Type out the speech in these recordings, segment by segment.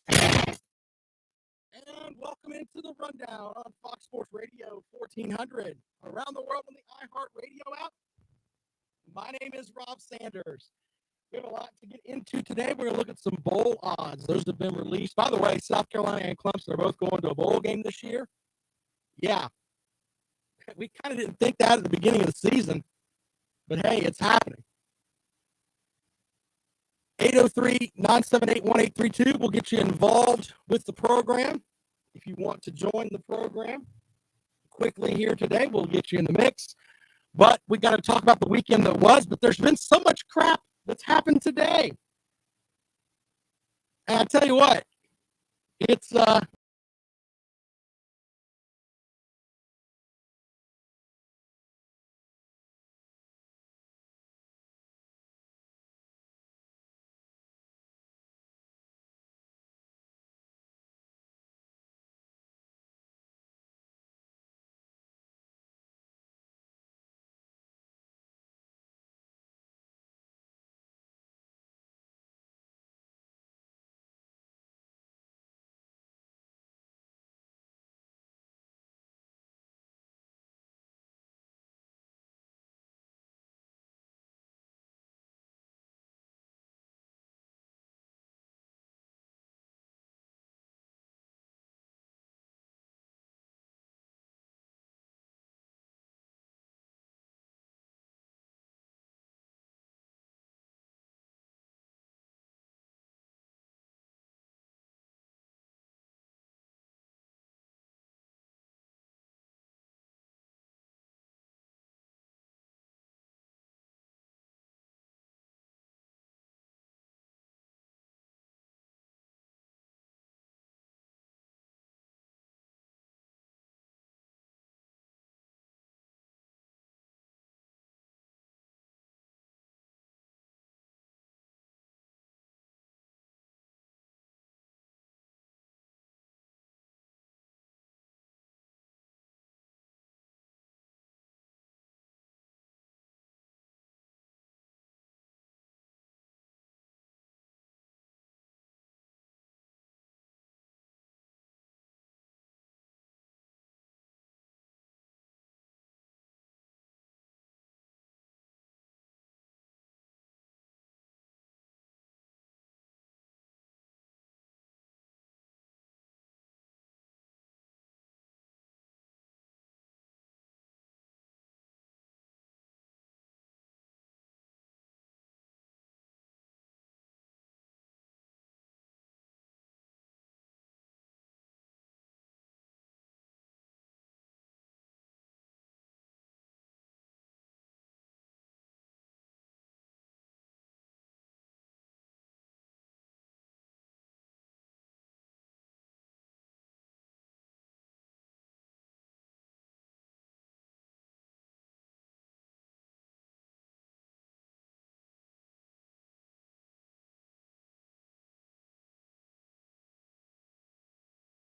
And welcome into the rundown on Fox Sports Radio 1400 around the world on the iHeartRadio app. My name is Rob Sanders. We have a lot to get into today. We're going to look at some bowl odds. Those have been released. By the way, South Carolina and Clemson are both going to a bowl game this year. Yeah, we kind of didn't think that at the beginning of the season, but hey, it's happening. 803-978-1832 will get you involved with the program. If you want to join the program quickly here today, we'll get you in the mix. But we got to talk about the weekend that was, but there's been so much crap that's happened today. And I tell you what, it's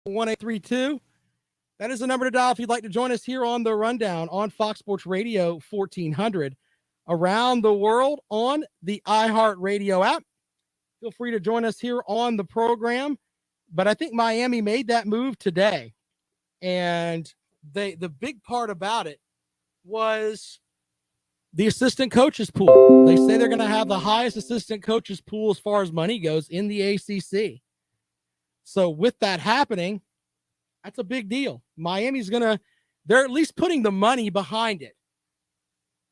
one 1832. That is the number to dial if you'd like to join us here on the rundown on Fox Sports Radio 1400 around the world on the iHeartRadio app. Feel free to join us here on the program. But I think Miami made that move today. And the big part about it was the assistant coaches pool. They say they're going to have the highest assistant coaches pool as far as money goes in the ACC. So with that happening, that's a big deal. Miami's they're at least putting the money behind it.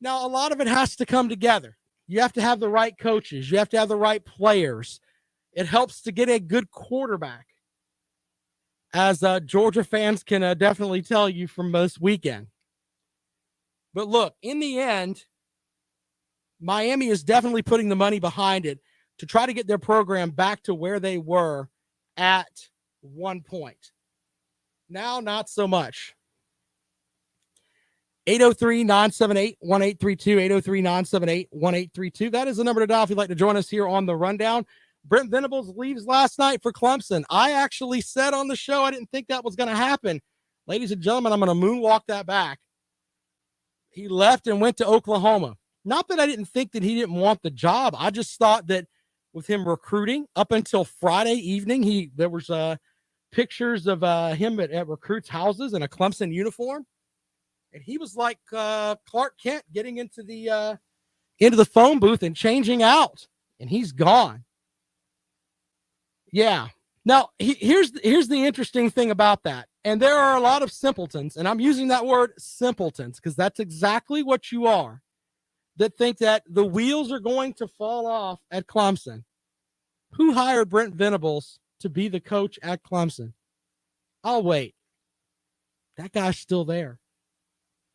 Now, a lot of it has to come together. You have to have the right coaches. You have to have the right players. It helps to get a good quarterback, as Georgia fans can definitely tell you from this weekend. But look, in the end, Miami is definitely putting the money behind it to try to get their program back to where they were at one point. Now, not so much. 803-978-1832, 803-978-1832. That is the number to dial if you'd like to join us here on the rundown. Brent Venables leaves last night for Clemson. I actually said on the show I didn't think that was going to happen. Ladies and gentlemen, I'm going to moonwalk that back. He left and went to Oklahoma. Not that I didn't think that he didn't want the job. I just thought that with him recruiting up until Friday evening. There was pictures of him at recruits' houses in a Clemson uniform, and he was like Clark Kent getting into the phone booth and changing out, and he's gone. Yeah. Now, here's the interesting thing about that. And there are a lot of simpletons, and I'm using that word simpletons because that's exactly what you are, that think that the wheels are going to fall off at Clemson. Who hired Brent Venables to be the coach at Clemson? I'll wait. That guy's still there.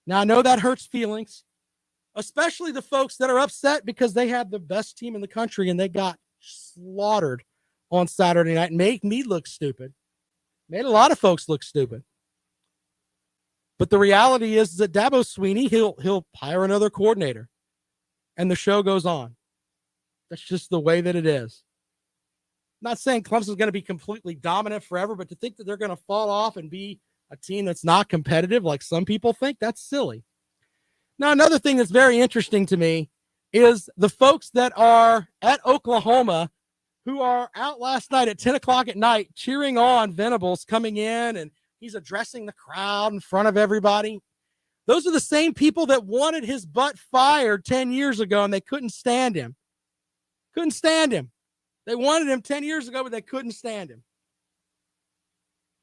Now, I know that hurts feelings, especially the folks that are upset because they had the best team in the country and they got slaughtered on Saturday night and made me look stupid. Made a lot of folks look stupid. But the reality is that Dabo Swinney, he'll hire another coordinator, and the show goes on. That's just the way that it is. I'm not saying Clemson's going to be completely dominant forever, but to think that they're going to fall off and be a team that's not competitive like some people think, that's silly. Now, another thing that's very interesting to me is the folks that are at Oklahoma who are out last night at 10 o'clock at night cheering on Venables coming in, and he's addressing the crowd in front of everybody. Those are the same people that wanted his butt fired 10 years ago, and they couldn't stand him. Couldn't stand him. They wanted him 10 years ago, but they couldn't stand him.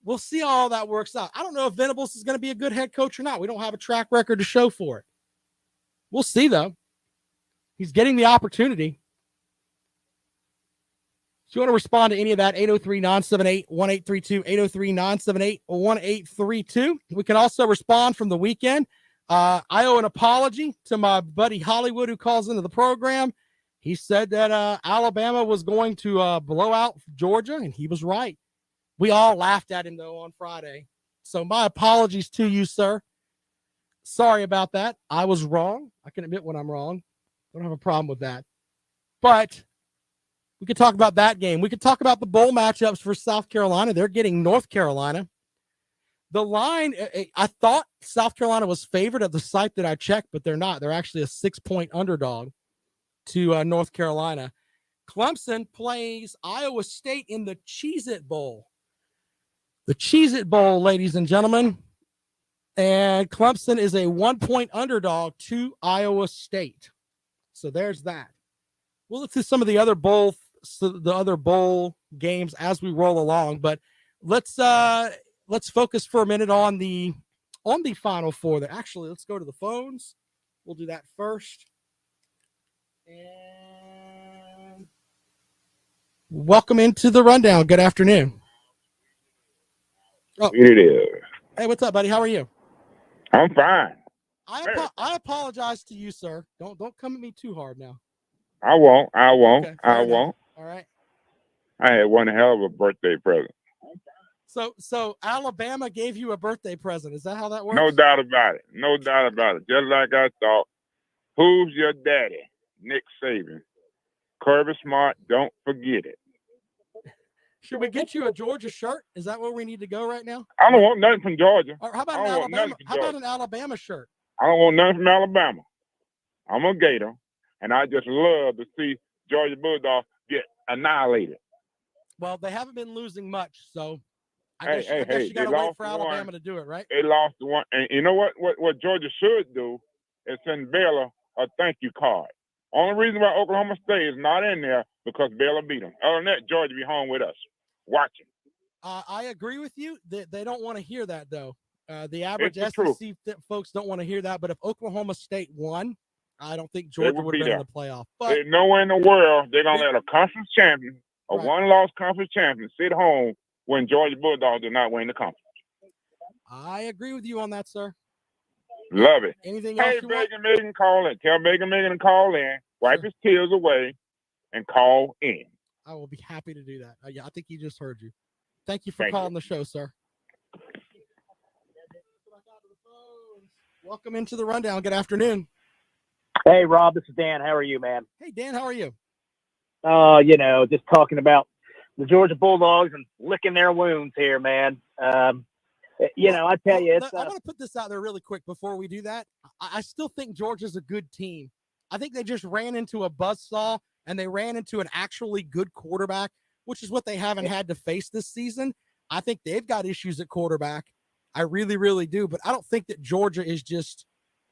We'll see how all that works out. I don't know if Venables is going to be a good head coach or not. We don't have a track record to show for it. We'll see, though. He's getting the opportunity. If you want to respond to any of that, 803-978-1832, 803-978-1832. We can also respond from the weekend. I owe an apology to my buddy Hollywood who calls into the program. He said that Alabama was going to blow out Georgia, and he was right. We all laughed at him, though, on Friday. So my apologies to you, sir. Sorry about that. I was wrong. I can admit when I'm wrong. I don't have a problem with that. But we could talk about that game. We could talk about the bowl matchups for South Carolina. They're getting North Carolina. The line, I thought South Carolina was favored at the site that I checked, but they're not. They're actually a 6-point underdog to North Carolina. Clemson plays Iowa State in the Cheez-It Bowl. The Cheez-It Bowl, ladies and gentlemen. And Clemson is a 1-point underdog to Iowa State. So there's that. We'll look through some of the other bowl games as we roll along, but let's focus for a minute on the Final Four. Actually, let's go to the phones. We'll do that first. And welcome into the rundown. Good afternoon. Oh, it is. Hey, what's up, buddy? How are you? I'm fine. I apologize to you, sir. Don't come at me too hard now. I won't. Okay, I won't. All right. I had one hell of a birthday present. So Alabama gave you a birthday present. Is that how that works? No doubt about it. No doubt about it. Just like I thought. Who's your daddy? Nick Saban. Kirby Smart, don't forget it. Should we get you a Georgia shirt? Is that where we need to go right now? I don't want nothing from Georgia. Or how about an Alabama? How about an Alabama shirt? I don't want nothing from Alabama. I'm a Gator, and I just love to see Georgia Bulldogs get annihilated. Well, they haven't been losing much, so I guess you got to wait for Alabama to do it, right? They lost one, and you know what Georgia should do is send Baylor a thank you card. Only reason why Oklahoma State is not in there because Baylor beat them. Other than that, Georgia be home with us. Watching. I agree with you. They don't want to hear that, though. The average SEC folks don't want to hear that. But if Oklahoma State won, I don't think Georgia would have been in the playoff. But there's nowhere in the world they're going to let a conference champion, a one-loss conference champion, sit home when Georgia Bulldogs did not win the conference. I agree with you on that, sir. Love it. Anything else you want? Megan, call in. Tell Megan to call in, wipe his tears away, and call in. I will be happy to do that. Yeah, I think he just heard you. Thank you for calling the show, sir. Welcome into the rundown. Good afternoon. Hey, Rob, this is Dan. How are you, man? Hey, Dan, how are you? Just talking about the Georgia Bulldogs and licking their wounds here, man. I tell you, I want to put this out there really quick before we do that. I still think Georgia's a good team. I think they just ran into a buzzsaw and they ran into an actually good quarterback, which is what they haven't had to face this season, I think they've got issues at quarterback. I really, really do. But I don't think that Georgia is just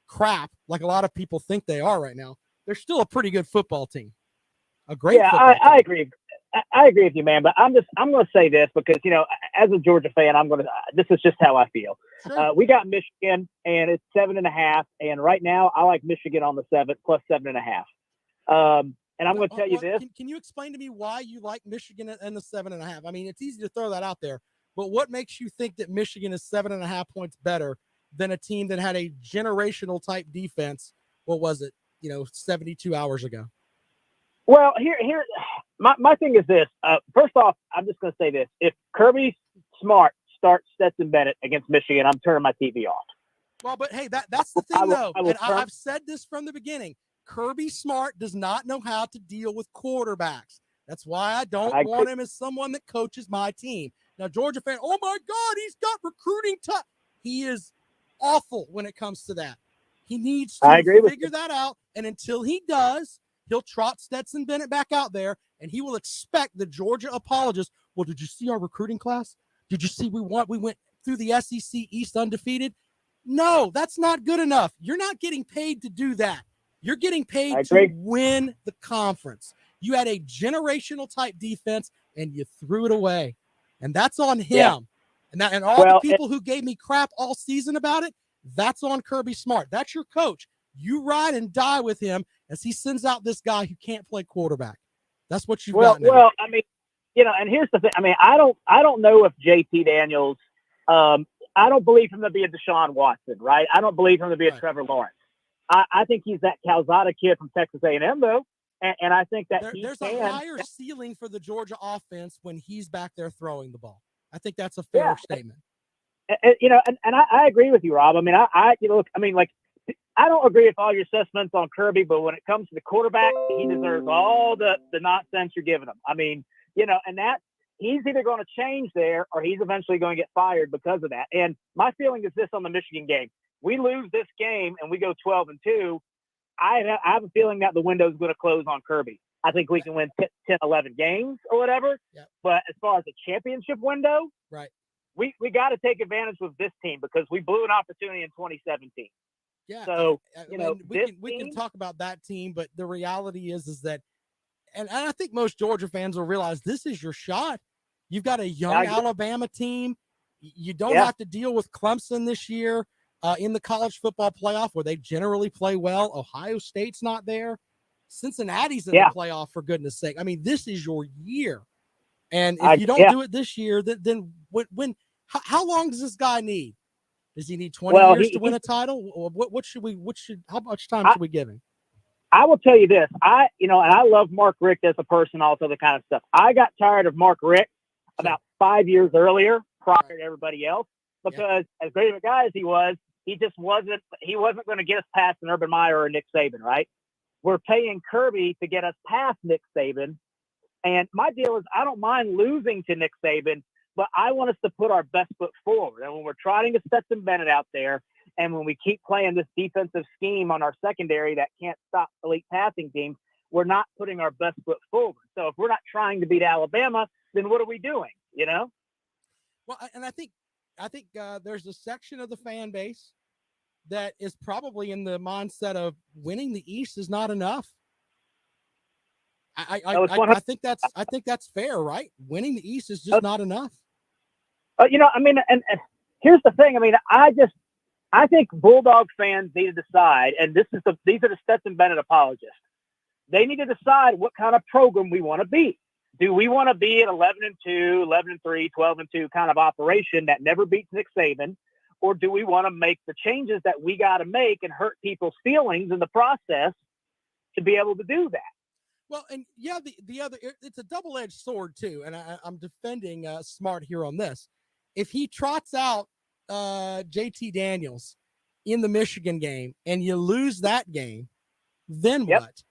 crap like a lot of people think they are right now. They're still a pretty good football team. A great football team. I agree. I agree with you, man. But I'm going to say this because, as a Georgia fan, this is just how I feel. Sure. We got Michigan and it's 7.5. And right now I like Michigan on the 7 plus 7.5. And I'm going to tell you this. Can you explain to me why you like Michigan and the 7.5? I mean, it's easy to throw that out there, but what makes you think that Michigan is 7.5 points better than a team that had a generational type defense? What was it? 72 hours ago. Well, my thing is this. First off, I'm just going to say this. If Kirby Smart starts Stetson Bennett against Michigan, I'm turning my TV off. Well, but hey, that's the thing, though. And I've said this from the beginning. Kirby Smart does not know how to deal with quarterbacks. That's why I don't want him as someone that coaches my team. Now, Georgia fan, oh my God, he's got recruiting touch. He is awful when it comes to that. He needs to figure that out. And until he does, he'll trot Stetson Bennett back out there, and he will expect the Georgia apologists. Well, did you see our recruiting class? Did you see we went through the SEC East undefeated? No, that's not good enough. You're not getting paid to do that. You're getting paid to win the conference. You had a generational type defense, and you threw it away. And that's on him. Yeah. And all the people who gave me crap all season about it, that's on Kirby Smart. That's your coach. You ride and die with him as he sends out this guy who can't play quarterback. That's what you've got now. Well, I mean, and here's the thing. I mean, I don't know if JT Daniels, I don't believe him to be a Deshaun Watson, right? I don't believe him to be a Trevor Lawrence. I think he's that Calzada kid from Texas A&M, though. And I think that there's a higher ceiling for the Georgia offense when he's back there throwing the ball. I think that's a fair statement. And I agree with you, Rob. I mean, I don't agree with all your assessments on Kirby, but when it comes to the quarterback, he deserves all the nonsense you're giving him. I mean, and that he's either going to change there or he's eventually going to get fired because of that. And my feeling is this on the Michigan game. We lose this game and we go 12-2. I have a feeling that the window is going to close on Kirby. I think we can win 10, 11 games or whatever. Yep. But as far as the championship window, we got to take advantage with this team because we blew an opportunity in 2017. Yeah. So, we can talk about that team, but the reality is that, and I think most Georgia fans will realize this is your shot. You've got a young Alabama team. You don't have to deal with Clemson this year. In the college football playoff where they generally play well. Ohio State's not there. Cincinnati's in the playoff, for goodness sake. I mean, this is your year. And if you don't do it this year, then how long does this guy need? Does he need 20 years to win a title? Or how much time should we give him? I will tell you this. And I love Mark Richt as a person, all this other kind of stuff. I got tired of Mark Richt about 5 years earlier, prior to everybody else, because as great of a guy as he was, he wasn't going to get us past an Urban Meyer or a Nick Saban, right? We're paying Kirby to get us past Nick Saban. And my deal is I don't mind losing to Nick Saban, but I want us to put our best foot forward. And when we're trying to set some Bennett out there, and when we keep playing this defensive scheme on our secondary that can't stop elite passing teams, we're not putting our best foot forward. So if we're not trying to beat Alabama, then what are we doing, Well, and I think there's a section of the fan base that is probably in the mindset of winning the East is not enough. I think that's fair, right? Winning the East is just not enough. And here's the thing. I mean, I think Bulldog fans need to decide, and these are the Stetson Bennett apologists. They need to decide what kind of program we want to be. Do we want to be an 11-2, 11-3, 12-2 kind of operation that never beats Nick Saban? Or do we want to make the changes that we got to make and hurt people's feelings in the process to be able to do that? Well, and the other, it's a double-edged sword too. And I'm defending Smart here on this. If he trots out JT Daniels in the Michigan game and you lose that game, then what?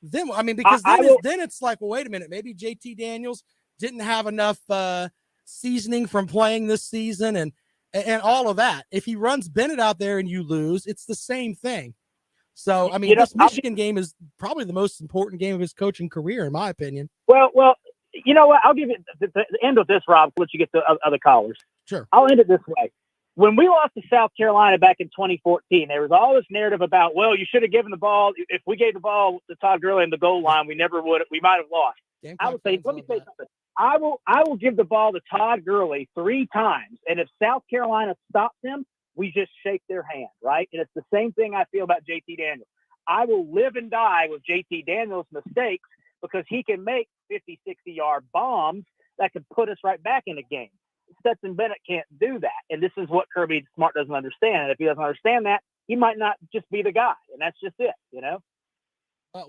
Then, I mean, because then it's like, well, wait a minute, maybe JT Daniels didn't have enough seasoning from playing this season and all of that. If he runs Bennett out there and you lose, it's the same thing. So, I mean, this Michigan game is probably the most important game of his coaching career, in my opinion. Well, you know what? I'll give it the end of this, Rob, to let you get to other callers. Sure. I'll end it this way. When we lost to South Carolina back in 2014, there was all this narrative about, well, you should have given the ball. If we gave the ball to Todd Gurley in the goal line, we never would. We might have lost. I would say, let me say something. I will give the ball to Todd Gurley 3 times, and if South Carolina stops him, we just shake their hand, right? And it's the same thing I feel about JT Daniels. I will live and die with JT Daniels' mistakes because he can make 50, 60-yard bombs that can put us right back in the game. Stetson Bennett can't do that, and this is what Kirby Smart doesn't understand. And if he doesn't understand that, he might not just be the guy, and that's just it, you know?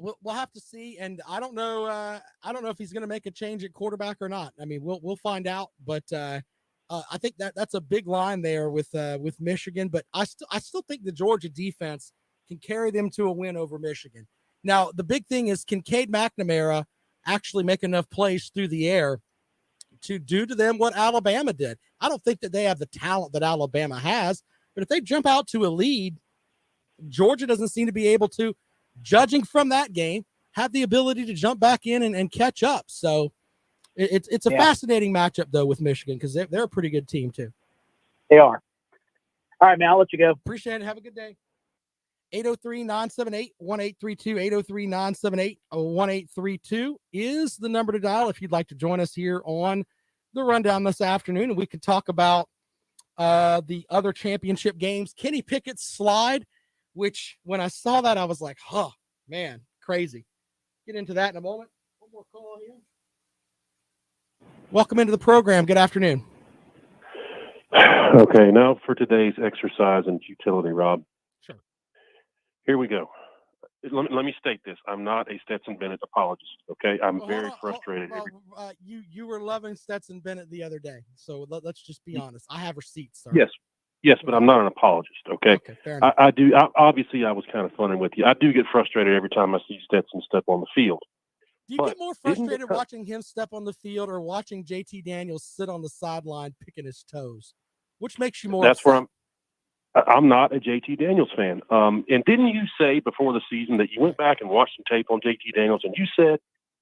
We'll have to see, and I don't know. I don't know if he's going to make a change at quarterback or not. I mean, we'll find out. But I think that's a big line there with Michigan. But I still think the Georgia defense can carry them to a win over Michigan. Now, the big thing is, can Cade McNamara actually make enough plays through the air to do to them what Alabama did? I don't think that they have the talent that Alabama has, but if they jump out to a lead, Georgia doesn't seem to be able to, judging from that game, have the ability to jump back in and catch up. So it's a fascinating matchup, though, with Michigan because they're a pretty good team, too. They are. All right, man, I'll let you go. Appreciate it. Have a good day. 803-978-1832, 803-978-1832 is the number to dial if you'd like to join us here on the Rundown this afternoon, and we can talk about the other championship games. Kenny Pickett's slide, which when I saw that, I was like, oh, man, crazy. Get into that in a moment. One more call here. Welcome into the program. Good afternoon. Okay, now for today's exercise in futility, Rob. Sure. Here we go. Let me state this. I'm not a Stetson Bennett apologist, okay? I'm very frustrated. You were loving Stetson Bennett the other day, so let's just be honest. I have receipts, sir. Yes, but I'm not an apologist, okay? Okay, fair enough. Obviously, I was kind of funning with you. I do get frustrated every time I see Stetson step on the field. Do you get more frustrated watching him step on the field or watching JT Daniels sit on the sideline picking his toes? Which makes you more That's upset? where I'm not a JT Daniels fan. And didn't you say before the season that you went back and watched some tape on JT Daniels and you said,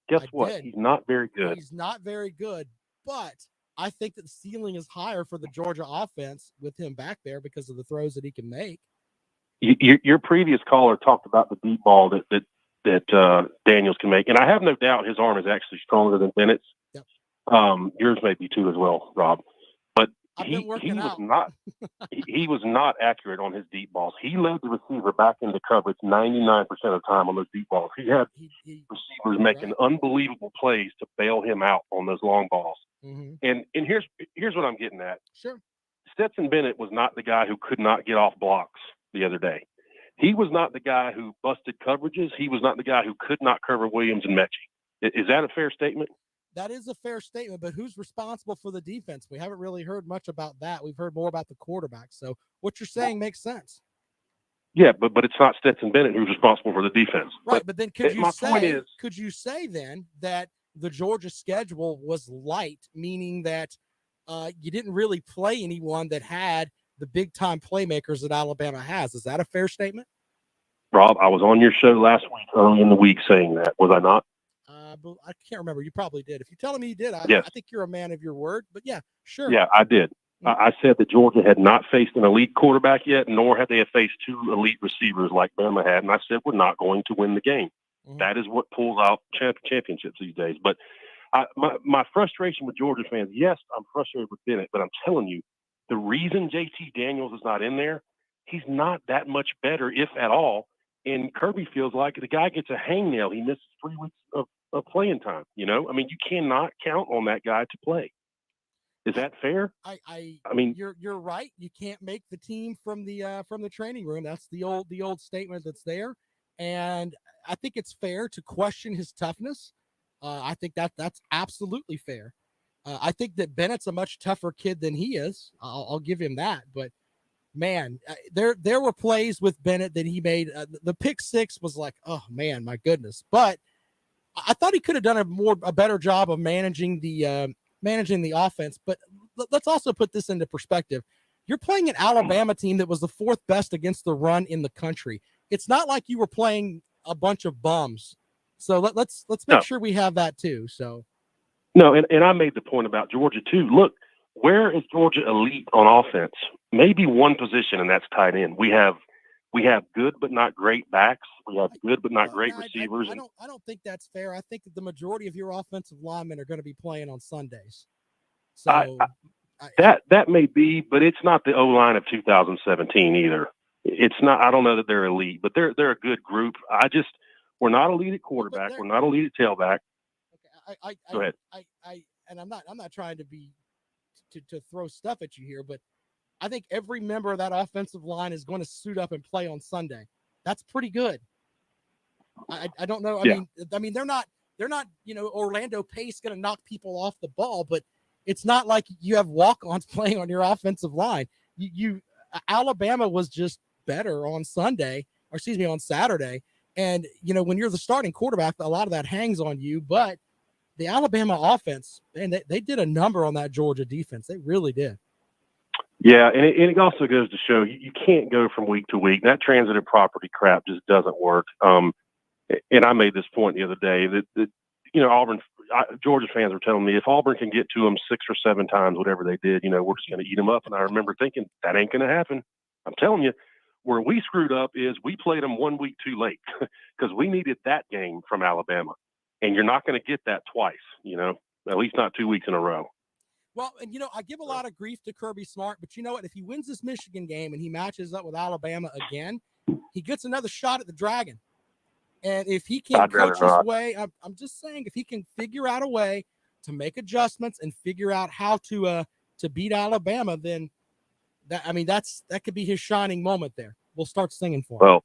guess what? Did. He's not very good. He's not very good, but I think that the ceiling is higher for the Georgia offense with him back there because of the throws that he can make. Your previous caller talked about the deep ball that Daniels can make, and I have no doubt his arm is actually stronger than Bennett's. Yep. Yours may be too as well, Rob. But he was not accurate on his deep balls. He led the receiver back into coverage 99% of the time on those deep balls. He had receivers making unbelievable plays to bail him out on those long balls. Mm-hmm. And here's what I'm getting at. Sure. Stetson Bennett was not the guy who could not get off blocks the other day. He was not the guy who busted coverages. He was not the guy who could not cover Williams and Mechie. Is that a fair statement? That is a fair statement, but who's responsible for the defense? We haven't really heard much about that. We've heard more about the quarterback. So what you're saying makes sense. Yeah, but it's not Stetson Bennett who's responsible for the defense. Right, but then could you say then that the Georgia schedule was light, meaning that you didn't really play anyone that had the big-time playmakers that Alabama has? Is that a fair statement? Rob, I was on your show last week, early in the week, saying that. Was I not? I can't remember. You probably did. If you're telling me you did, yes. I think you're a man of your word. But, yeah, sure. Yeah, I did. Mm-hmm. I said that Georgia had not faced an elite quarterback yet, nor had they faced 2 elite receivers like Bama had. And I said, we're not going to win the game. Mm-hmm. That is what pulls out championships these days. But my frustration with Georgia fans, yes, I'm frustrated with Bennett, but I'm telling you, the reason JT Daniels is not in there, he's not that much better, if at all. And Kirby feels like the guy gets a hangnail. He misses 3 weeks of playing time. You know, I mean, you cannot count on that guy to play. Is that fair? I mean, you're right. You can't make the team from the training room. That's the old statement that's there. And I think it's fair to question his toughness. I think that's absolutely fair. I think that Bennett's a much tougher kid than he is. I'll give him that. But man, there were plays with Bennett that he made. The pick 6 was like, oh man, my goodness. But I thought he could have done a better job of managing the offense. But let's also put this into perspective. You're playing an Alabama team that was the 4th best against the run in the country. it's not like you were playing a bunch of bums. So let's make sure we have that too. So no, and I made the point about Georgia too. Look, where is Georgia elite on offense? Maybe one position, and that's tight end. We have good but not great backs. We have good but not great receivers. I don't think that's fair. I think that the majority of your offensive linemen are going to be playing on Sundays. So that may be, but it's not the O-line of 2017 either. It's not. I don't know that they're elite, but they're a good group. We're not elite at quarterback. We're not elite at tailback. Okay, Go ahead. And I'm not trying to be to throw stuff at you here, but I think every member of that offensive line is going to suit up and play on Sunday. That's pretty good. I don't know. I mean, they're not Orlando Pace going to knock people off the ball, but it's not like you have walk-ons playing on your offensive line. Alabama was just better on Saturday. And, when you're the starting quarterback, a lot of that hangs on you. But the Alabama offense, man, they did a number on that Georgia defense. They really did. Yeah, and it also goes to show you can't go from week to week. That transitive property crap just doesn't work. And I made this point the other day that Auburn, Georgia fans were telling me if Auburn can get to them 6 or 7 times, whatever they did, we're just going to eat them up. And I remember thinking that ain't going to happen. I'm telling you, where we screwed up is we played them 1 week too late because we needed that game from Alabama. And you're not going to get that twice, at least not 2 weeks in a row. Well, and, I give a lot of grief to Kirby Smart, but you know what? If he wins this Michigan game and he matches up with Alabama again, he gets another shot at the Dragon. And if he can coach his way, I'm just saying, if he can figure out a way to make adjustments and figure out how to beat Alabama, then that could be his shining moment there. We'll start singing for him.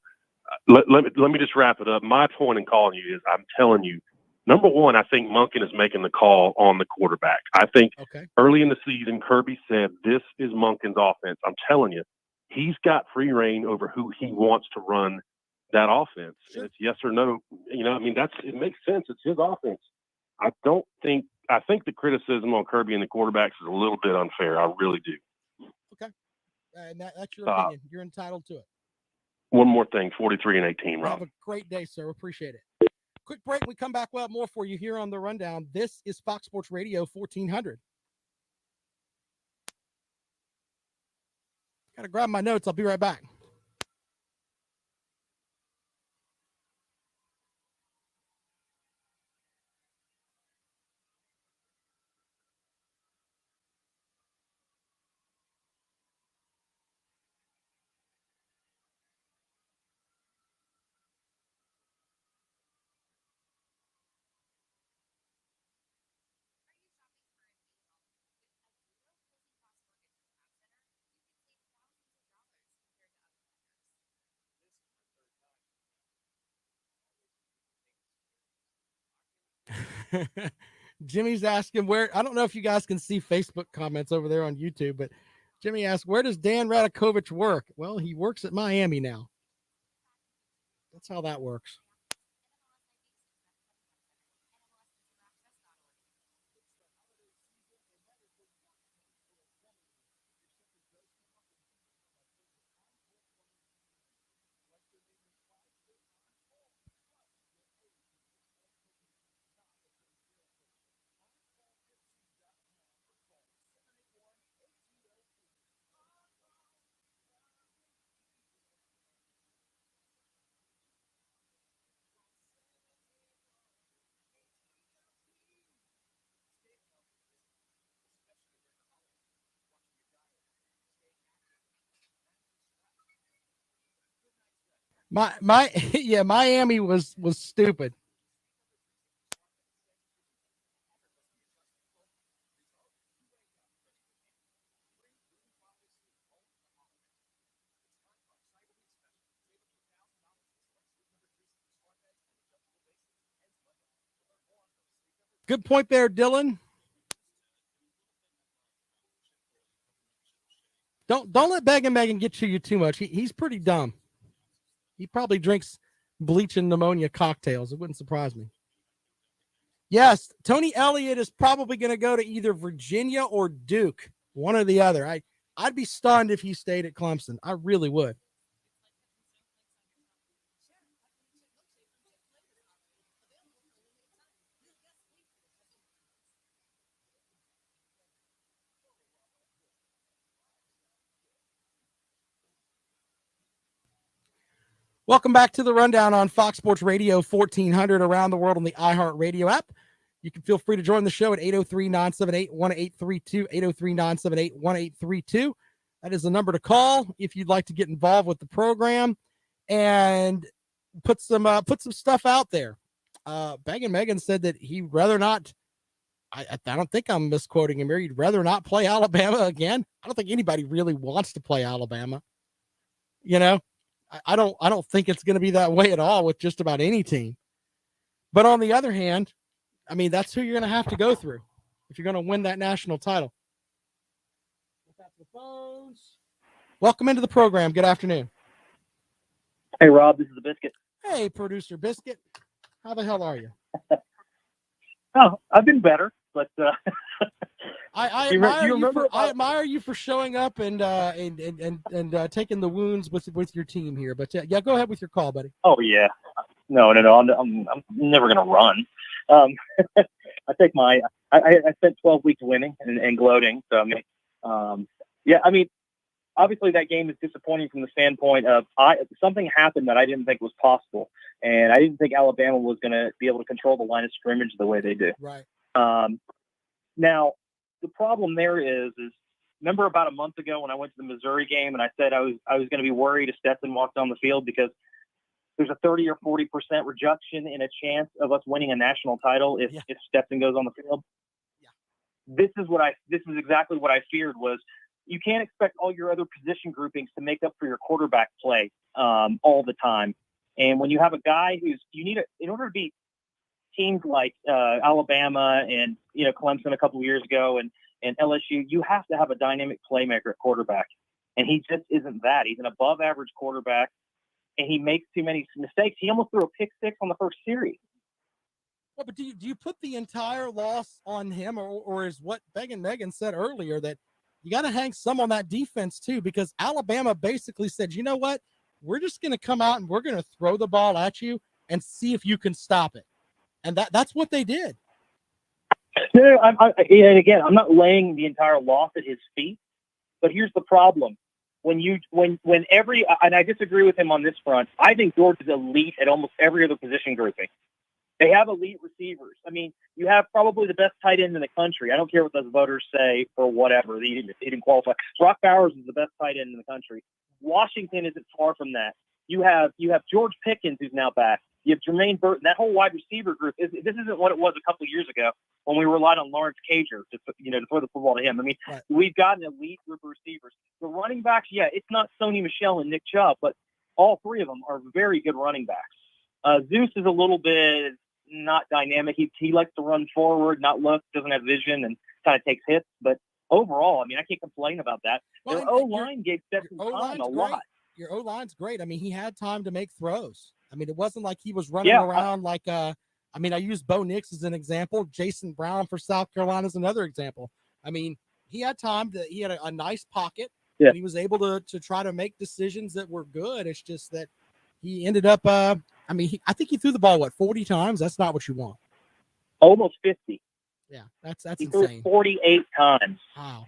Well, let me just wrap it up. My point in calling you is I'm telling you, number one, I think Monken is making the call on the quarterback. I think early in the season, Kirby said, this is Monken's offense. I'm telling you, he's got free reign over who he wants to run that offense. Sure. And it's yes or no. It makes sense. It's his offense. I think the criticism on Kirby and the quarterbacks is a little bit unfair. I really do. Okay. And that's your opinion. You're entitled to it. One more thing, 43-18, Rob. Have a great day, sir. Appreciate it. Quick break. We come back. We'll have more for you here on The Rundown. This is Fox Sports Radio 1400. Got to grab my notes. I'll be right back. Jimmy's asking where, I don't know if you guys can see Facebook comments over there on YouTube, but Jimmy asked, where does Dan Radakovich work? Well, he works at Miami now. That's how that works. Miami was stupid. Good point there, Dylan. Don't let Megan get to you too much. He's pretty dumb. He probably drinks bleach and pneumonia cocktails. It wouldn't surprise me. Yes, Tony Elliott is probably going to go to either Virginia or Duke, one or the other. I'd be stunned if he stayed at Clemson. I really would. Welcome back to the Rundown on Fox Sports Radio 1400 around the world on the iHeart Radio app. You can feel free to join the show at 803-978-1832, 803-978-1832. That is the number to call if you'd like to get involved with the program and put some stuff out there. Bang & Megan said that he'd rather not. I don't think I'm misquoting him here. He'd rather not play Alabama again. I don't think anybody really wants to play Alabama. You know, I don't think it's going to be that way at all with just about any team. But on the other hand, I mean, that's who you're going to have to go through if you're going to win that national title. The phones. Welcome into the program. Good afternoon. Hey, Rob, this is the Biscuit. Hey, producer Biscuit. How the hell are you? Oh, I've been better, but I admire you for showing up and taking the wounds with your team here. But yeah, go ahead with your call, buddy. Oh yeah, no, I'm never gonna run. I take I spent 12 weeks winning and gloating. So obviously that game is disappointing from the standpoint of something happened that I didn't think was possible, and I didn't think Alabama was going to be able to control the line of scrimmage the way they do. Right. Now the problem there is remember about a month ago when I went to the Missouri game and I said I was going to be worried if Stetson walked on the field because there's a 30 or 40% reduction in a chance of us winning a national title if Stetson goes on the field. Yeah. This is exactly what I feared was you can't expect all your other position groupings to make up for your quarterback play all the time. And when you have a guy in order to beat teams like Alabama and Clemson a couple of years ago and LSU, you have to have a dynamic playmaker at quarterback. And he just isn't that. He's an above average quarterback, and he makes too many mistakes. He almost threw a pick six on the first series. Well, but do you put the entire loss on him, or is what Bang & Megan said earlier that you got to hang some on that defense too? Because Alabama basically said, you know what, we're just going to come out and we're going to throw the ball at you and see if you can stop it. And that's what they did. No, and again, I'm not laying the entire loss at his feet, but here's the problem. And I disagree with him on this front. I think Georgia's elite at almost every other position grouping. They have elite receivers. I mean, you have probably the best tight end in the country. I don't care what those voters say or whatever. He didn't qualify. Brock Bowers is the best tight end in the country. Washington isn't far from that. You have George Pickens, who's now back. You have Jermaine Burton. That whole wide receiver group. This isn't what it was a couple of years ago when we relied on Lawrence Cager to throw the football to him. I mean, right. We've got an elite group of receivers. The running backs, it's not Sony Michel and Nick Chubb, but all three of them are very good running backs. Zeus is a little bit not dynamic. He likes to run forward, not look, doesn't have vision, and kind of takes hits. But overall, I mean, I can't complain about that. Well, their O-line gave Stetson time a lot. Your O-line's great. I mean, he had time to make throws. I mean, it wasn't like he was running around like I used Bo Nix as an example. Jason Brown for South Carolina is another example. I mean, he had time he had a nice pocket. Yeah. And he was able to try to make decisions that were good. It's just that he ended up, I think he threw the ball, 40 times? That's not what you want. Almost 50. Yeah, that's he insane. Threw 48 times. Wow.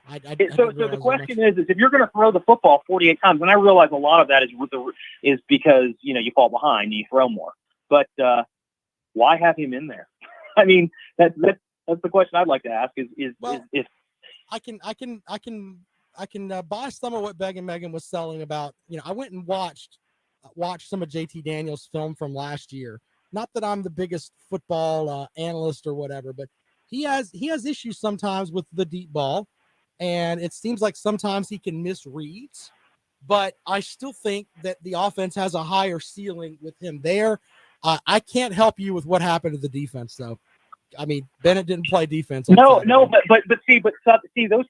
So the question is if you're going to throw the football 48 times, and I realize a lot of that is because, you fall behind and you throw more. But why have him in there? I mean, that's the question I'd like to ask is if I can buy some of what Bang & Megan was selling about. I went and watched some of JT Daniels' film from last year. Not that I'm the biggest football analyst or whatever, but he has issues sometimes with the deep ball, and it seems like sometimes he can miss reads. But I still think that the offense has a higher ceiling with him there. I can't help you with what happened to the defense, though. I mean, Bennett didn't play defense. But those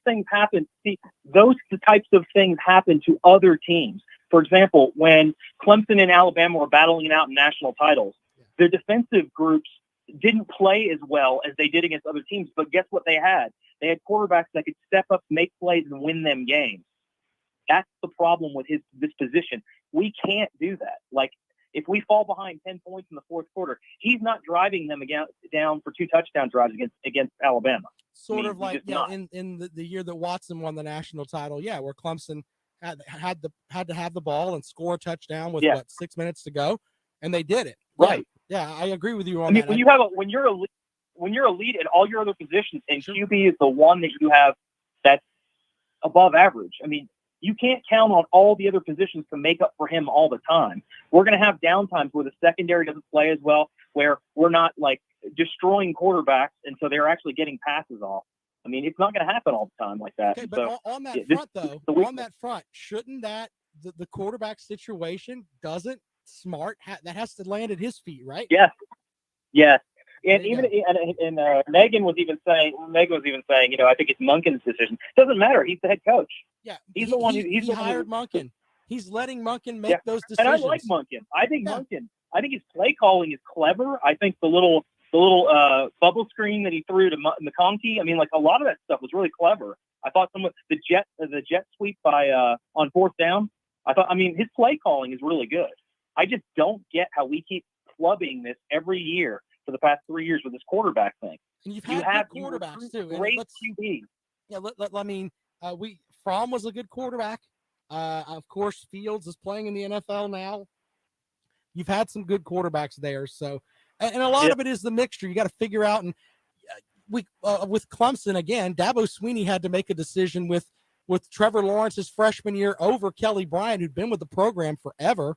things happen. See, those types of things happen to other teams. For example, when Clemson and Alabama were battling it out in national titles, their defensive groups didn't play as well as they did against other teams. But guess what they had? They had quarterbacks that could step up, make plays, and win them games. That's the problem with this position. We can't do that. Like, if we fall behind 10 points in the fourth quarter, he's not driving them down for 2 touchdown drives against Alabama. Sort of like in the year that Watson won the national title, where Clemson had to have the ball and score a touchdown with 6 minutes to go, and they did it. Right. Yeah, I agree with you on I mean, that. when you're elite at all your other positions, and QB is the one that you have that's above average. I mean, you can't count on all the other positions to make up for him all the time. We're going to have downtimes where the secondary doesn't play as well, where we're not like destroying quarterbacks, and so they're actually getting passes off. I mean, it's not going to happen all the time like that. Okay, but so, on that front, though, on that front, shouldn't the quarterback situation that has to land at his feet, right? Yes. And even Megan was even saying, I think it's Monken's decision. It doesn't matter. He's the head coach. Yeah, he's the one. He hired Monken. He's letting Monken make those decisions. And I like Monken. I think his play calling is clever. I think the little bubble screen that he threw to McConkey. I mean, like a lot of that stuff was really clever. I thought the jet sweep by on fourth down. His play calling is really good. I just don't get how we keep clubbing this every year for the past 3 years with this quarterback thing. And you've had good quarterbacks too. Great QB. Yeah, Fromm was a good quarterback. Of course, Fields is playing in the NFL now. You've had some good quarterbacks there. So, and a lot of it is the mixture. You got to figure out. And with Clemson again, Dabo Swinney had to make a decision with Trevor Lawrence's freshman year over Kelly Bryant, who'd been with the program forever.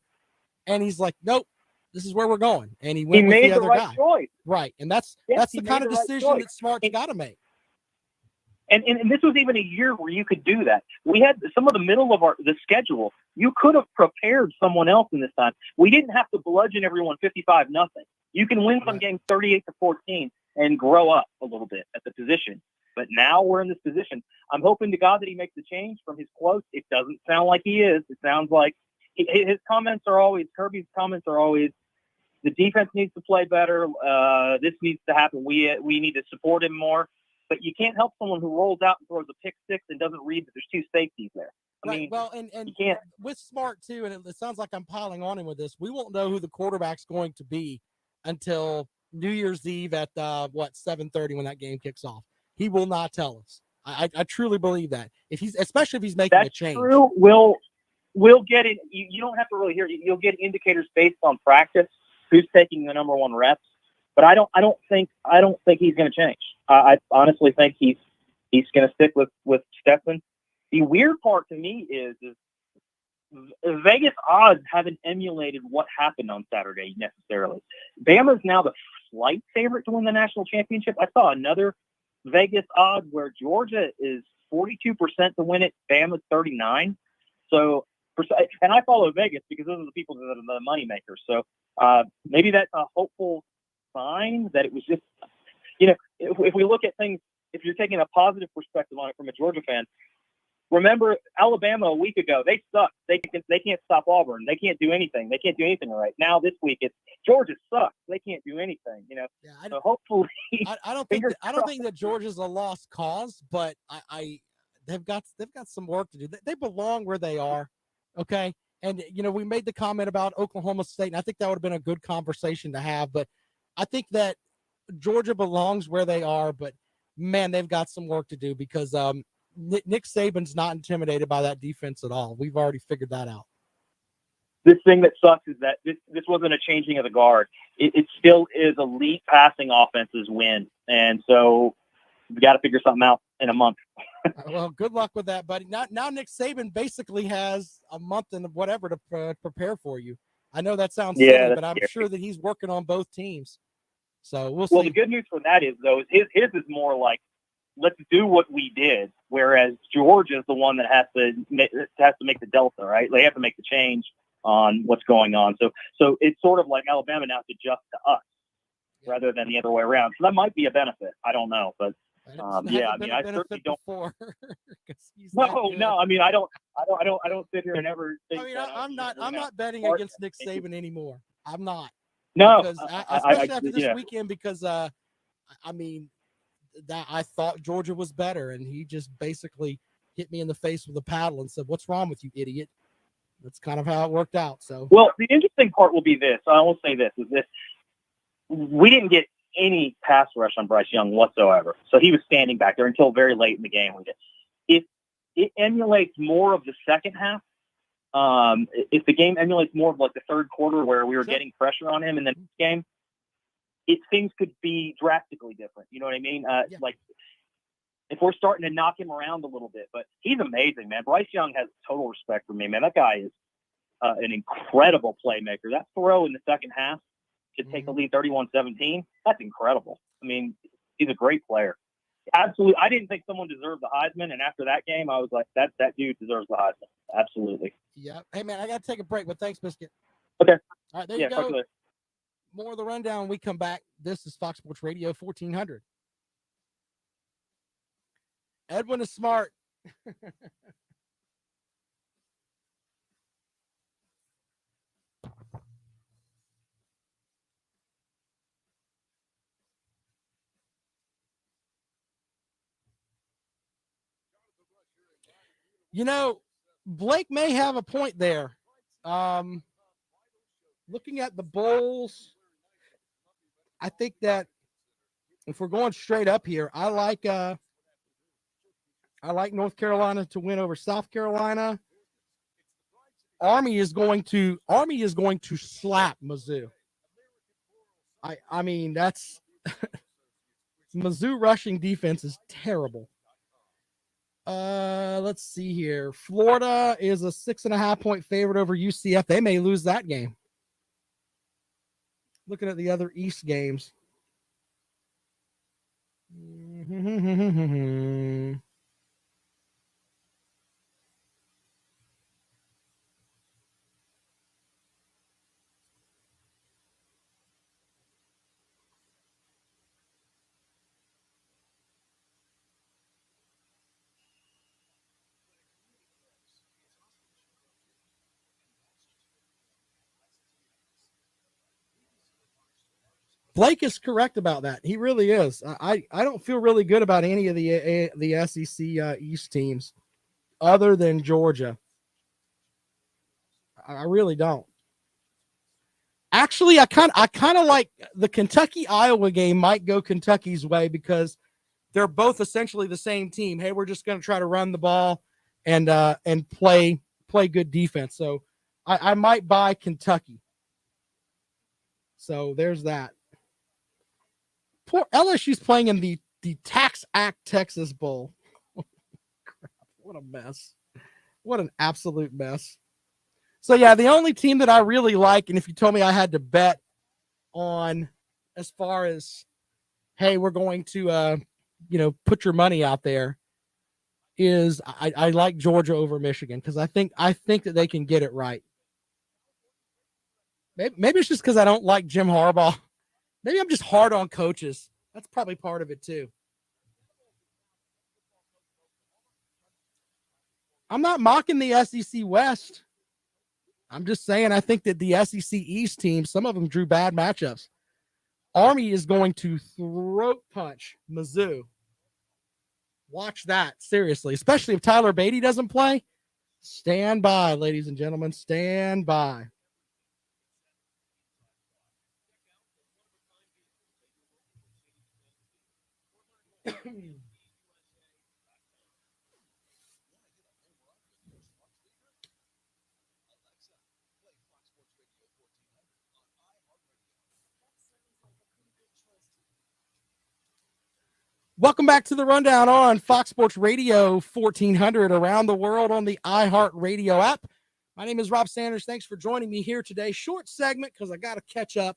And he's like, nope, this is where we're going. And he went with the other guy. Choice. Right. And that's the kind of decision that Smart's got to make. And this was even a year where you could do that. We had some of the middle of the schedule. You could have prepared someone else in this time. We didn't have to bludgeon everyone 55-0. You can win some games 38-14 and grow up a little bit at the position. But now we're in this position. I'm hoping to God that he makes the change from his quotes. It doesn't sound like he is. It sounds like his comments are always, Kirby's comments are always, the defense needs to play better. This needs to happen. We need to support him more. But you can't help someone who rolls out and throws a pick six and doesn't read that there's two safeties there. I mean, well, and you can't. With Smart too, and it sounds like I'm piling on him with this. We won't know who the quarterback's going to be until New Year's Eve at 7:30 when that game kicks off. He will not tell us. I truly believe that. Especially if he's making a change. That's true. We'll get it. You don't have to really hear it. You'll get indicators based on practice. Who's taking the number one reps? But I don't think he's going to change. I honestly think he's going to stick with Stefan. The weird part to me is Vegas odds haven't emulated what happened on Saturday necessarily. Bama's now the slight favorite to win the national championship. I saw another Vegas odds where Georgia is 42% to win it. Bama's 39%. So, and I follow Vegas because those are the people that are the money makers. So maybe that's a hopeful sign that it was just, if we look at things, if you're taking a positive perspective on it from a Georgia fan, remember Alabama a week ago, they sucked. They can't stop Auburn. They can't do anything. They can't do anything right. Now this week it's Georgia sucks. They can't do anything. Yeah, so hopefully, I don't think that Georgia's a lost cause, but they've got some work to do. They belong where they are. Okay. And, we made the comment about Oklahoma State, and I think that would have been a good conversation to have. But I think that Georgia belongs where they are, but, man, they've got some work to do because Nick Saban's not intimidated by that defense at all. We've already figured that out. This thing that sucks is that this wasn't a changing of the guard. It still is elite passing offenses win. And so we got to figure something out in a month. Well, good luck with that, buddy. Now Nick Saban basically has a month and whatever to prepare for you. I know that sounds silly, but I'm sure that he's working on both teams. So we'll see. Well, the good news for that is, though, his is more like, let's do what we did, whereas Georgia is the one that has to make the delta, right? They have to make the change on what's going on. So it's sort of like Alabama now has to adjust to us rather than the other way around. So that might be a benefit. I don't know, but I certainly don't. No. I mean, I don't sit here and ever think. I'm not betting against Nick Saban anymore. I'm not. No, especially after this weekend, because I thought Georgia was better, and he just basically hit me in the face with a paddle and said, "What's wrong with you, idiot?" That's kind of how it worked out. So, well, the interesting part will be this. I will say this: we didn't get any pass rush on Bryce Young whatsoever. So he was standing back there until very late in the game. it emulates more of the second half. If the game emulates more of like the third quarter where we were getting pressure on him in the next game, things could be drastically different. You know what I mean? Like if we're starting to knock him around a little bit, but he's amazing, man. Bryce Young has total respect for me, man. That guy is an incredible playmaker. That throw in the second half to take the lead 31-17, that's incredible. I mean, he's a great player. Absolutely. I didn't think someone deserved the Heisman, and after that game, I was like, that dude deserves the Heisman. Absolutely. Yeah. Hey, man, I got to take a break, but thanks, Biscuit. Okay. All right, there you go. More of the rundown when we come back. This is Fox Sports Radio 1400. Edwin is smart. You know, Blake may have a point there. Looking at the bowls, I think that if we're going straight up here, I like North Carolina to win over South Carolina. Army is going to slap Mizzou. I mean, that's Mizzou rushing defense is terrible. Let's see here. Florida is a 6.5 point favorite over UCF. They may lose that game. Looking at the other East games. Blake is correct about that. He really is. I don't feel really good about any of the SEC East teams other than Georgia. I really don't. Actually, I kind of like the Kentucky-Iowa game might go Kentucky's way because they're both essentially the same team. Hey, we're just going to try to run the ball and play good defense. So I might buy Kentucky. So there's that. Poor LSU's playing in the Tax Act Texas Bowl. Crap, what a mess. What an absolute mess. So, yeah, the only team that I really like, and if you told me I had to bet on as far as, hey, we're going to, put your money out there, is I like Georgia over Michigan because I think that they can get it right. Maybe it's just because I don't like Jim Harbaugh. Maybe I'm just hard on coaches. That's probably part of it, too. I'm not mocking the SEC West. I'm just saying I think that the SEC East teams, some of them drew bad matchups. Army is going to throat punch Mizzou. Watch that, seriously. Especially if Tyler Beatty doesn't play. Stand by, ladies and gentlemen. Stand by. Welcome back to the Rundown on Fox Sports Radio 1400 around the world on the iHeartRadio app. My name is Rob Sanders. Thanks for joining me here today. Short segment because I got to catch up,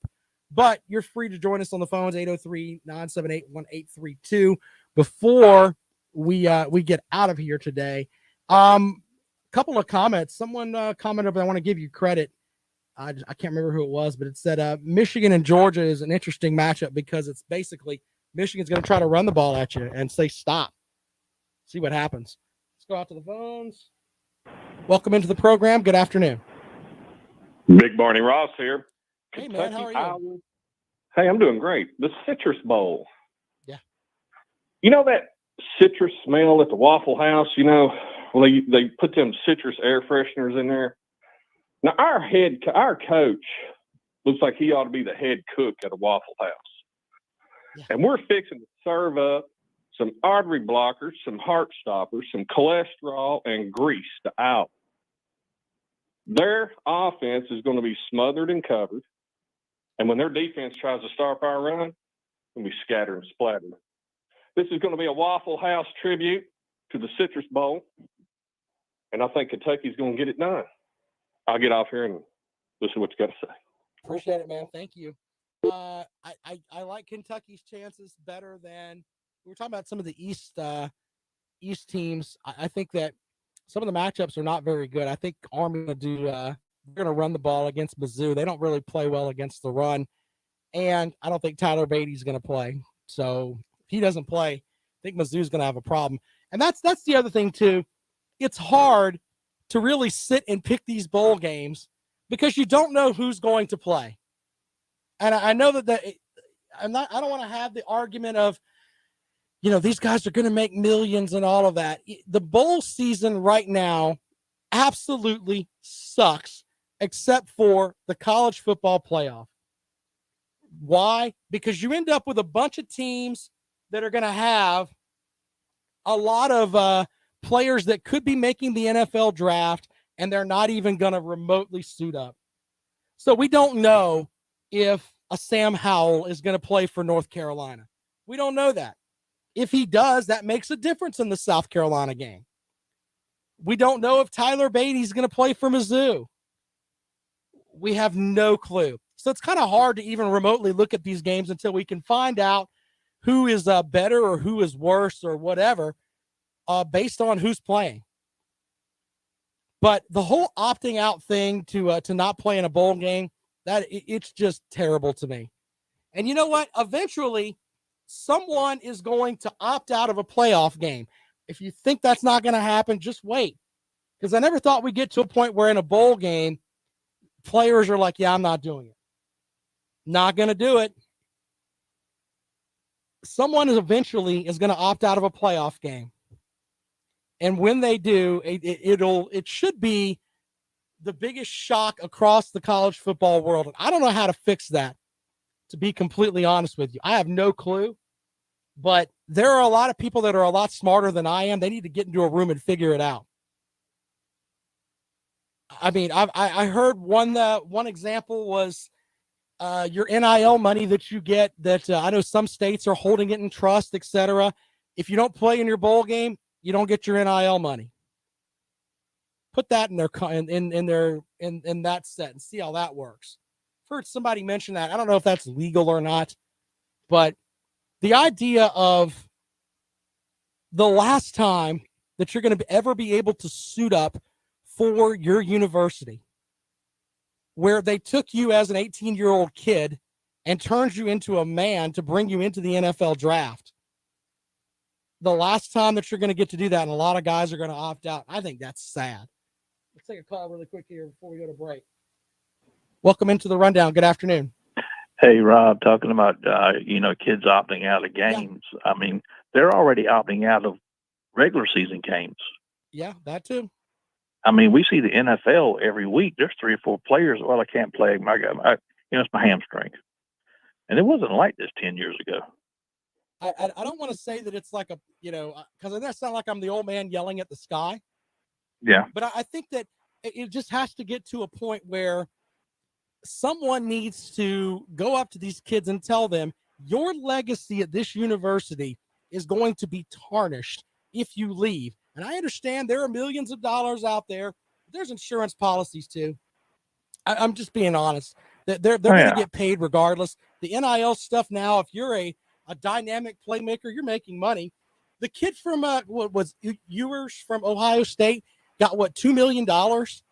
but you're free to join us on the phones, 803-978-1832 before we get out of here today. Couple of comments. Someone commented, but I want to give you credit. I can't remember who it was, but it said Michigan and Georgia is an interesting matchup because it's basically Michigan's going to try to run the ball at you and say stop. See what happens. Let's go out to the phones. Welcome into the program. Good afternoon. Big Barney Ross here. Hey, man, how are you? Hey, I'm doing great. The Citrus Bowl. Yeah. You know that citrus smell at the Waffle House? You know, well, they put them citrus air fresheners in there. Now, our coach looks like he ought to be the head cook at a Waffle House. Yeah. And we're fixing to serve up some artery blockers, some heart stoppers, some cholesterol, and grease to out. Their offense is going to be smothered and covered. And when their defense tries to star power run, it's going to be scattered and splattered. This is going to be a Waffle House tribute to the Citrus Bowl. And I think Kentucky's going to get it done. I'll get off here and listen to what you got to say. Appreciate it, man. Thank you. I like Kentucky's chances better than we were talking about some of the East teams. I think that some of the matchups are not very good. I think Army going to they're going to run the ball against Mizzou. They don't really play well against the run, and I don't think Tyler Beatty's going to play. So if he doesn't play, I think Mizzou's going to have a problem. And that's the other thing too. It's hard to really sit and pick these bowl games because you don't know who's going to play. And I know that I don't want to have the argument of, these guys are going to make millions and all of that. The bowl season right now absolutely sucks, except for the college football playoff. Why? Because you end up with a bunch of teams that are going to have a lot of players that could be making the NFL draft, and they're not even going to remotely suit up. So we don't know if a Sam Howell is going to play for North Carolina. We don't know that. If he does, that makes a difference in the South Carolina game. We don't know if Tyler Beatty is going to play for Mizzou. We have no clue. So it's kind of hard to even remotely look at these games until we can find out who is better or who is worse or whatever based on who's playing. But the whole opting out thing to not play in a bowl game, it's just terrible to me. And you know what? Eventually, someone is going to opt out of a playoff game. If you think that's not going to happen, just wait. Because I never thought we'd get to a point where in a bowl game, players are like, yeah, I'm not doing it. Not going to do it. Someone eventually is going to opt out of a playoff game. And when they do, it should be the biggest shock across the college football world. And I don't know how to fix that, to be completely honest with you. I have no clue. But there are a lot of people that are a lot smarter than I am. They need to get into a room and figure it out. I mean, I heard one example was your NIL money that you get that I know some states are holding it in trust, etc. If you don't play in your bowl game, you don't get your NIL money. Put that in that set and see how that works. I've heard somebody mention that. I don't know if that's legal or not, but the idea of the last time that you're going to ever be able to suit up for your university, where they took you as an 18-year-old kid and turned you into a man to bring you into the NFL draft. The last time that you're going to get to do that, and a lot of guys are going to opt out. I think that's sad. Let's take a call really quick here before we go to break. Welcome into the rundown. Good afternoon. Hey, Rob, talking about, kids opting out of games. Yeah. I mean, they're already opting out of regular season games. Yeah, that too. I mean, we see the NFL every week. There's 3 or 4 players. Well, I can't play. It's my hamstring. And it wasn't like this 10 years ago. I don't want to say that it's like because that sounds like I'm the old man yelling at the sky. Yeah. But I think that it just has to get to a point where someone needs to go up to these kids and tell them your legacy at this university is going to be tarnished if you leave. And I understand there are millions of dollars out there. There's insurance policies too. I'm just being honest. They're going to get paid regardless. The NIL stuff now, if you're a dynamic playmaker, you're making money. The kid from what was Ewers from Ohio State got $2 million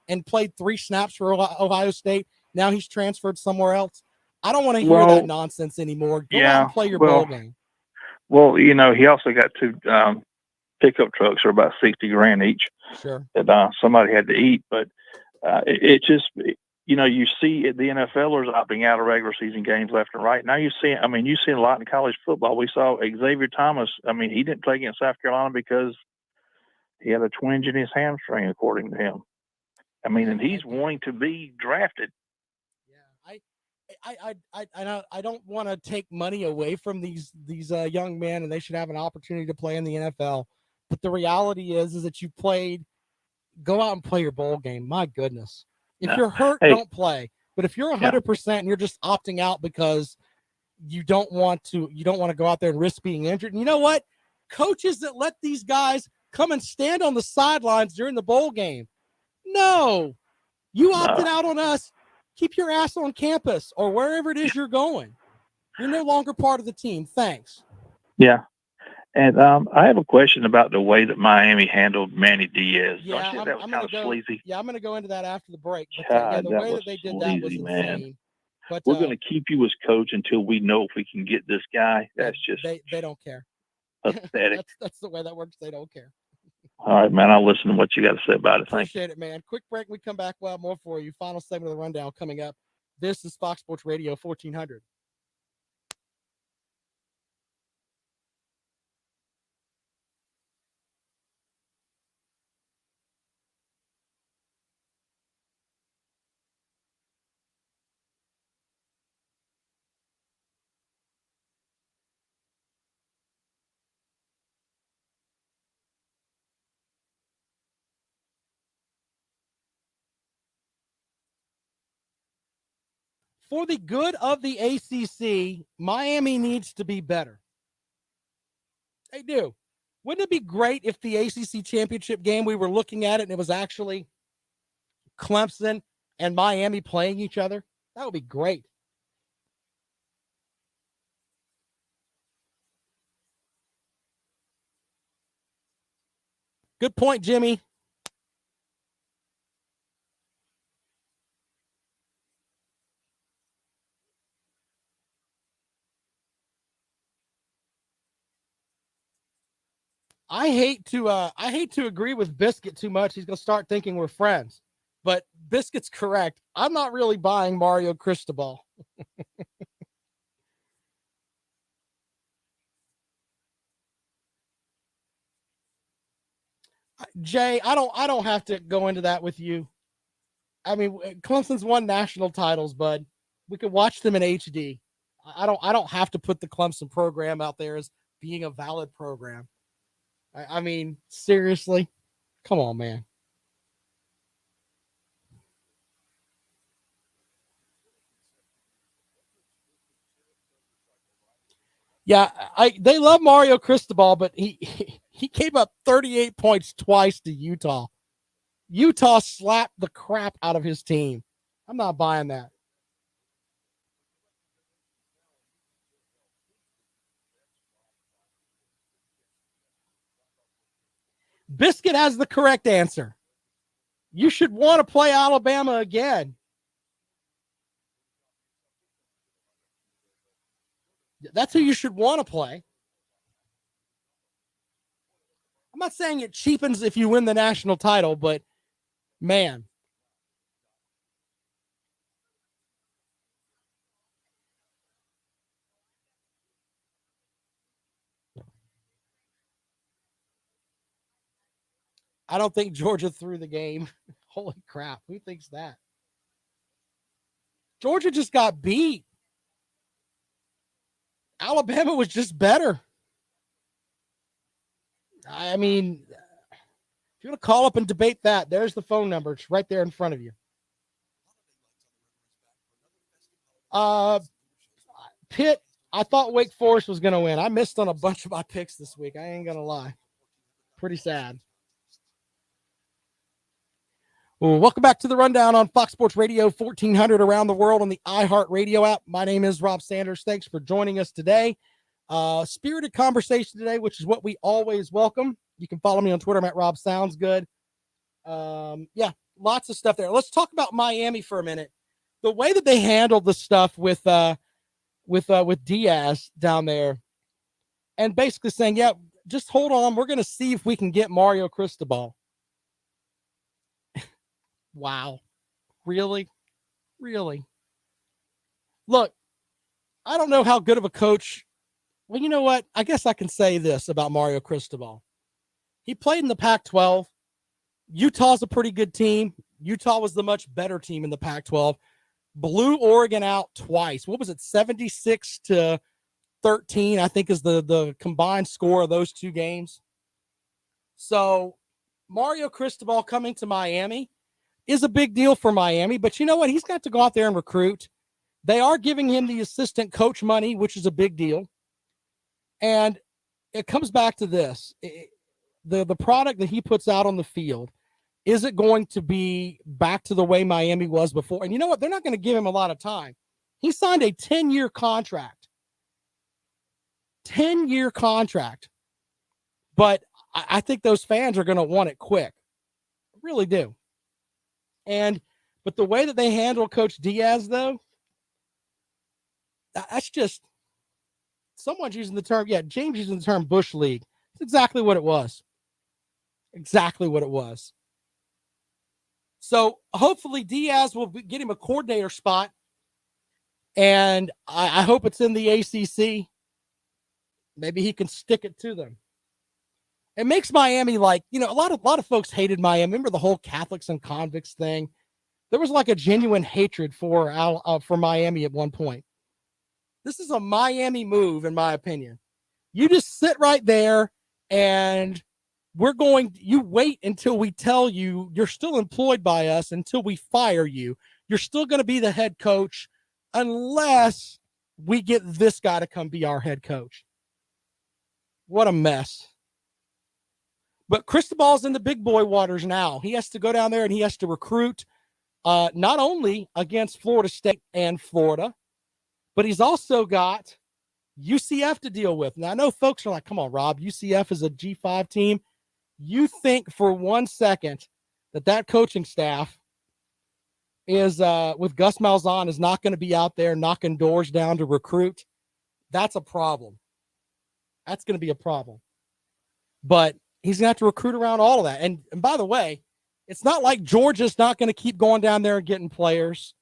and played 3 snaps for Ohio State. Now he's transferred somewhere else. I don't want to hear that nonsense anymore. Go out and play your bowl game. Well, he also got 2 pickup trucks for about $60,000 each. Sure. That somebody had to eat, but it just, you see the NFLers opting out of regular season games left and right. Now you see a lot in college football. We saw Xavier Thomas. I mean, he didn't play against South Carolina because he had a twinge in his hamstring, according to him. I mean, and he's wanting to be drafted. Yeah, I don't want to take money away from these young men, and they should have an opportunity to play in the NFL. But the reality is that you played. Go out and play your bowl game. My goodness, if you're hurt, don't play. But if you're 100% and you're just opting out because you don't want to go out there and risk being injured. And you know what? Coaches that let these guys come and stand on the sidelines during the bowl game. No, you opted out on us. Keep your ass on campus or wherever it is you're going. You're no longer part of the team. Thanks. Yeah. And I have a question about the way that Miami handled Manny Diaz. Yeah, Don't you think that was kind of sleazy? Yeah, I'm going to go into that after the break. But God, the way that they did that was insane. But we're going to keep you as coach until we know if we can get this guy. That's just they don't care. Pathetic. that's the way that works. They don't care. All right, man. I'll listen to what you got to say about it. Appreciate it, man. Quick break. We come back. We'll have more for you. Final segment of the rundown coming up. This is Fox Sports Radio 1400. For the good of the ACC, Miami needs to be better. They do. Wouldn't it be great if the ACC championship game, we were looking at it and it was actually Clemson and Miami playing each other? That would be great. Good point, Jimmy. I hate to agree with Biscuit too much. He's going to start thinking we're friends. But Biscuit's correct. I'm not really buying Mario Cristobal. Jay, I don't have to go into that with you. I mean, Clemson's won national titles, bud. We can watch them in HD. I don't have to put the Clemson program out there as being a valid program. I mean, seriously, come on, man. Yeah, they love Mario Cristobal, but he gave up 38 points twice to Utah. Utah slapped the crap out of his team. I'm not buying that. Biscuit has the correct answer. You should want to play Alabama again. That's who you should want to play. I'm not saying it cheapens if you win the national title, but man. I don't think Georgia threw the game. Holy crap. Who thinks that? Georgia just got beat. Alabama was just better. I mean, if you want to call up and debate that, there's the phone number. It's right there in front of you. Pitt, I thought Wake Forest was going to win. I missed on a bunch of my picks this week. I ain't going to lie. Pretty sad. Well, welcome back to the Rundown on Fox Sports Radio 1400 around the world on the iHeartRadio app. My name is Rob Sanders. Thanks for joining us today. Spirited conversation today, which is what we always welcome. You can follow me on Twitter. I'm at Rob Sounds Good. Yeah, lots of stuff there. Let's talk about Miami for a minute. The way that they handled the stuff with Diaz down there, and basically saying, "Yeah, just hold on. We're going to see if we can get Mario Cristobal." Wow. Really? Really? Look, I don't know how good of a coach. Well, you know what? I guess I can say this about Mario Cristobal. He played in the Pac-12. Utah's a pretty good team. Utah was the much better team in the Pac-12. blew Oregon out twice. What was it, 76-13, I think is the combined score of those two games. So Mario Cristobal coming to Miami is a big deal for Miami, but you know what? He's got to go out there and recruit. They are giving him the assistant coach money, which is a big deal. And it comes back to this. The product that he puts out on the field, is it going to be back to the way Miami was before? And you know what? They're not going to give him a lot of time. He signed a 10-year contract. 10-year contract. But I think those fans are going to want it quick. I really do. But the way that they handle Coach Diaz, though, that's just, someone's using the term, James using the term Bush League. It's exactly what it was. Exactly what it was. So hopefully Diaz will get him a coordinator spot, and I hope it's in the ACC. Maybe he can stick it to them. It makes Miami like, a lot of folks hated Miami. Remember the whole Catholics and convicts thing? There was like a genuine hatred for Miami at one point. This is a Miami move, in my opinion. You just sit right there and you wait until we tell you you're still employed by us until we fire you. You're still going to be the head coach unless we get this guy to come be our head coach. What a mess. But Cristobal's in the big boy waters now. He has to go down there and he has to recruit not only against Florida State and Florida, but he's also got UCF to deal with. Now, I know folks are like, come on, Rob, UCF is a G5 team. You think for 1 second that coaching staff is with Gus Malzahn is not going to be out there knocking doors down to recruit? That's a problem. That's going to be a problem. But he's going to have to recruit around all of that. And by the way, it's not like Georgia's not going to keep going down there and getting players.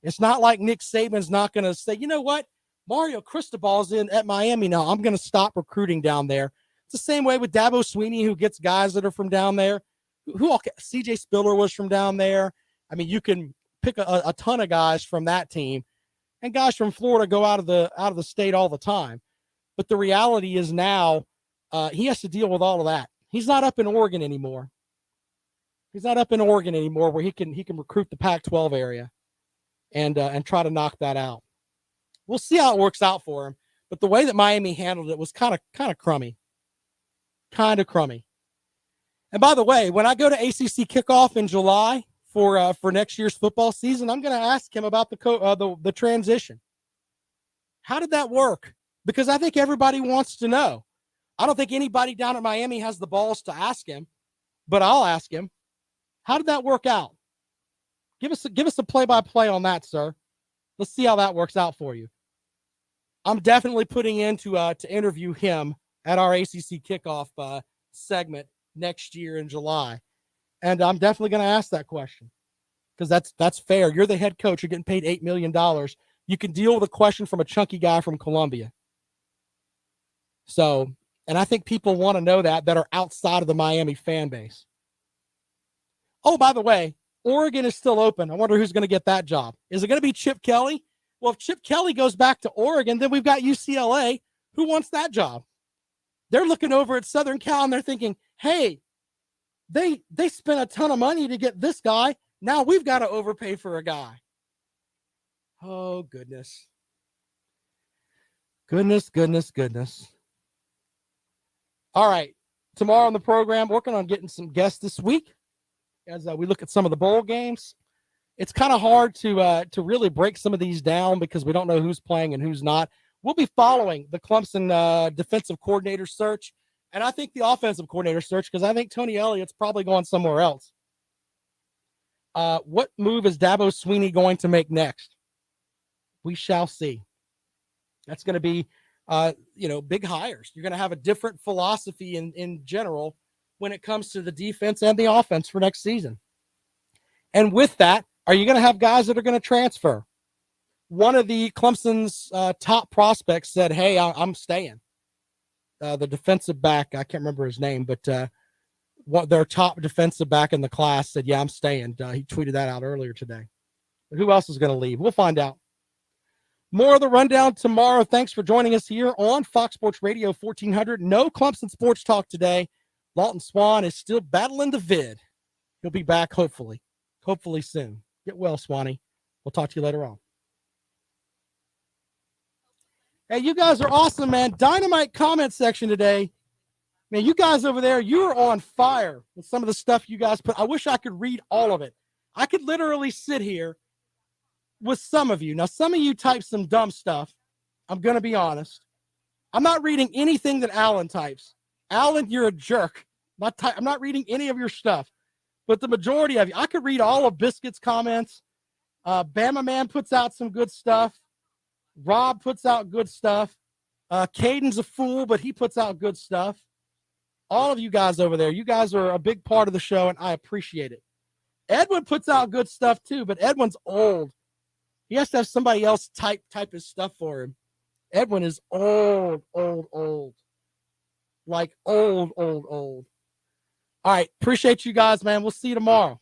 It's not like Nick Saban's not going to say, you know what? Mario Cristobal's in at Miami now. I'm going to stop recruiting down there. It's the same way with Dabo Swinney, who gets guys that are from down there. CJ Spiller was from down there. I mean, you can pick a ton of guys from that team, and guys from Florida go out of the state all the time. But the reality is now he has to deal with all of that. He's not up in Oregon anymore. He's not up in Oregon anymore where he can recruit the Pac-12 area and try to knock that out. We'll see how it works out for him. But the way that Miami handled it was kind of crummy. Kind of crummy. And by the way, when I go to ACC kickoff in July for next year's football season, I'm going to ask him about the transition. How did that work? Because I think everybody wants to know. I don't think anybody down at Miami has the balls to ask him, but I'll ask him. How did that work out? Give us a play-by-play on that, sir. Let's see how that works out for you. I'm definitely putting in to interview him at our ACC kickoff segment next year in July. And I'm definitely going to ask that question because that's fair. You're the head coach. You're getting paid $8 million. You can deal with a question from a chunky guy from Columbia. So, and I think people want to know that are outside of the Miami fan base. Oh, by the way, Oregon is still open. I wonder who's going to get that job. Is it going to be Chip Kelly? Well, if Chip Kelly goes back to Oregon, then we've got UCLA. Who wants that job? They're looking over at Southern Cal and they're thinking, hey, they spent a ton of money to get this guy. Now we've got to overpay for a guy. Oh, goodness. Goodness. All right. Tomorrow on the program, working on getting some guests this week as we look at some of the bowl games. It's kind of hard to really break some of these down because we don't know who's playing and who's not. We'll be following the Clemson defensive coordinator search, and I think the offensive coordinator search because I think Tony Elliott's probably going somewhere else. What move is Dabo Swinney going to make next? We shall see. That's going to be, big hires. You're going to have a different philosophy in general when it comes to the defense and the offense for next season. And with that, are you going to have guys that are going to transfer? One of the Clemson's top prospects said, hey, I'm staying. The defensive back, I can't remember his name, but their top defensive back in the class said, yeah, I'm staying. He tweeted that out earlier today. Who else is going to leave? We'll find out. More of the rundown tomorrow. Thanks for joining us here on Fox Sports Radio 1400. No Clemson Sports Talk today. Lawton Swan is still battling the vid. He'll be back hopefully soon. Get well, Swanee. We'll talk to you later on. Hey, you guys are awesome, man. Dynamite comment section today. Man, you guys over there, you're on fire with some of the stuff you guys put. I wish I could read all of it. I could literally sit here with some of you. Now, some of you type some dumb stuff. I'm going to be honest. I'm not reading anything that Alan types. Alan, you're a jerk. I'm not reading any of your stuff. But the majority of you, I could read all of Biscuit's comments. Bama Man puts out some good stuff. Rob puts out good stuff. Caden's a fool, but he puts out good stuff. All of you guys over there, you guys are a big part of the show, and I appreciate it. Edwin puts out good stuff too, but Edwin's old. He has to have somebody else type his stuff for him. Edwin is old. Like old. All right. Appreciate you guys, man. We'll see you tomorrow.